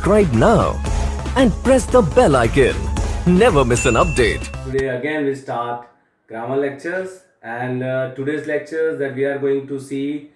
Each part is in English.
subscribe now and press the bell icon. Never miss an update. Today again we start grammar lectures, and today's lectures that we are going to see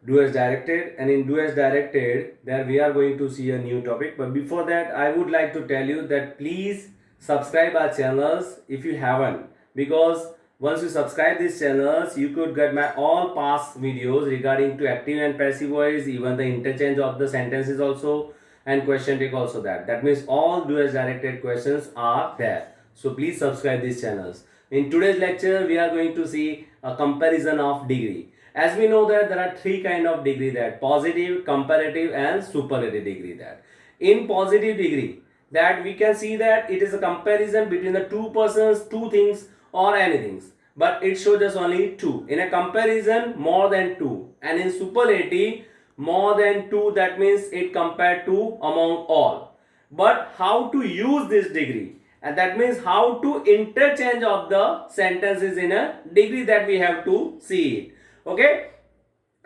do as directed, and in do as directed there we are going to see a new topic. But before that, I would like to tell you that please subscribe our channels if you haven't, because once you subscribe these channels you could get my all past videos regarding to active and passive voice, even the interchange of the sentences also, and question take also. That means all do as directed questions are there. So please subscribe these channels. In today's lecture we are going to see a comparison of degree. As we know that there are three kind of degree, that positive, comparative and superlative degree. That in positive degree, that we can see that it is a comparison between the two persons, two things or anything, but it shows us only two. In a comparison, more than two, and in superlative, more than two. That means it compared to among all. But how to use this degree, and that means how to interchange of the sentences in a degree, that we have to see it. Okay,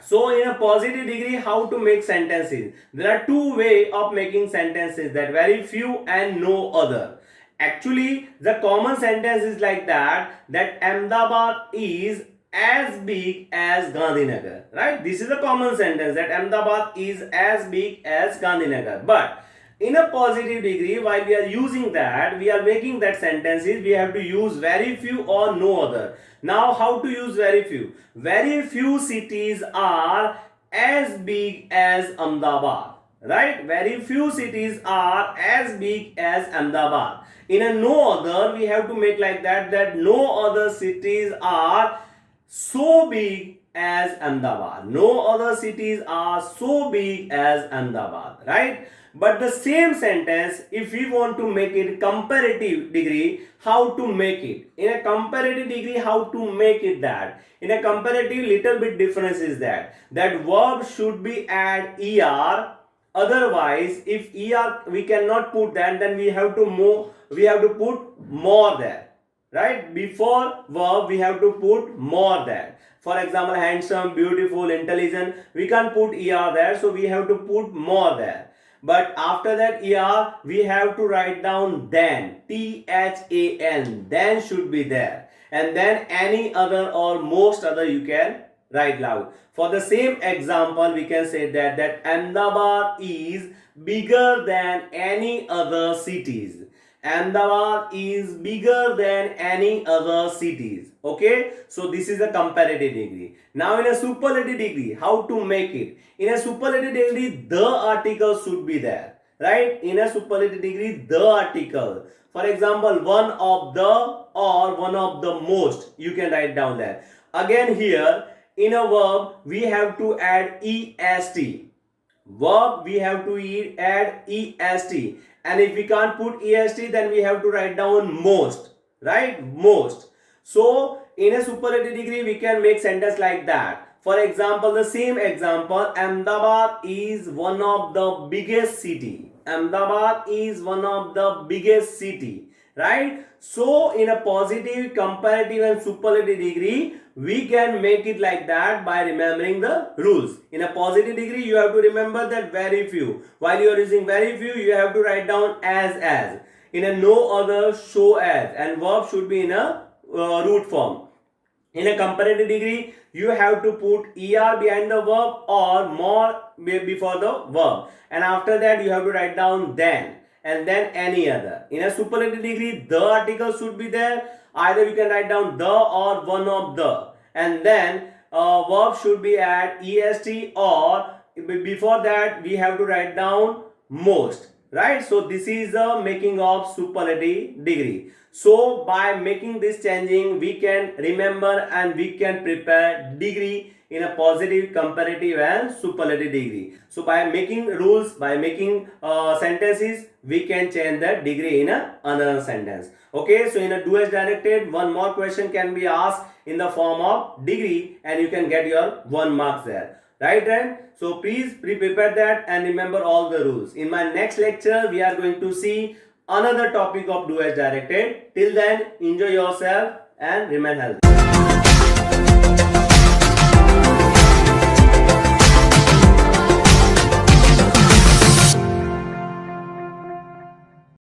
so in a positive degree, how to make sentences? There are two ways of making sentences, that very few and no other. Actually, the common sentence is like that Ahmedabad is as big as Gandhinagar, right? This is a common sentence, that Ahmedabad is as big as Gandhinagar. But in a positive degree, while we are using that, we are making that sentences, we have to use very few or no other. Now, how to use very few? Very few cities are as big as Ahmedabad, right? Very few cities are as big as Ahmedabad. In a no other, we have to make like that no other cities are so big as Ahmedabad. No other cities are so big as Ahmedabad, right? But the same sentence, if we want to make it comparative degree, how to make it? In a comparative degree, how to make it that? In a comparative, little bit difference is that verb should be add er. Otherwise, if er we cannot put that, then we have to put more there, right? Before verb we have to put more there. For example, handsome, beautiful, intelligent, we can't put er there, so we have to put more there. But after that er, we have to write down then, THAN, then should be there. And then any other or most other you can write loud. For the same example, we can say that Ahmedabad is bigger than any other cities. Ahmedabad is bigger than any other cities. Okay, so this is a comparative degree. Now in a superlative degree, how to make it? In a superlative degree, the article should be there, right? In a superlative degree, the article. For example, one of the or one of the most, you can write down there. Again here, in a verb, we have to add est. Verb, we have to add est. And if we can't put est, then we have to write down most, right? Most. So in a superlative degree, we can make sentence like that. For example, the same example, Ahmedabad is one of the biggest city. Ahmedabad is one of the biggest city, right? So in a positive, comparative and superlative degree, we can make it like that by remembering the rules. In a positive degree, you have to remember that very few. While you are using very few, you have to write down as. In a no other, show as, and verb should be in a root form. In a comparative degree, you have to put er behind the verb or more before the verb, and after that you have to write down then, and then any other. In a superlative degree, the article should be there. Either you can write down the or one of the, and then verb should be at est, or before that we have to write down most, right? So this is the making of superlative degree. So by making this changing, we can remember and we can prepare degree in a positive, comparative and superlative degree. So by making rules, by making sentences, we can change the degree in another sentence. Okay, so in a do as directed, one more question can be asked in the form of degree, and you can get your 1 mark there. Right then? So please prepare that and remember all the rules. In my next lecture, we are going to see another topic of do as directed. Till then, enjoy yourself and remain healthy.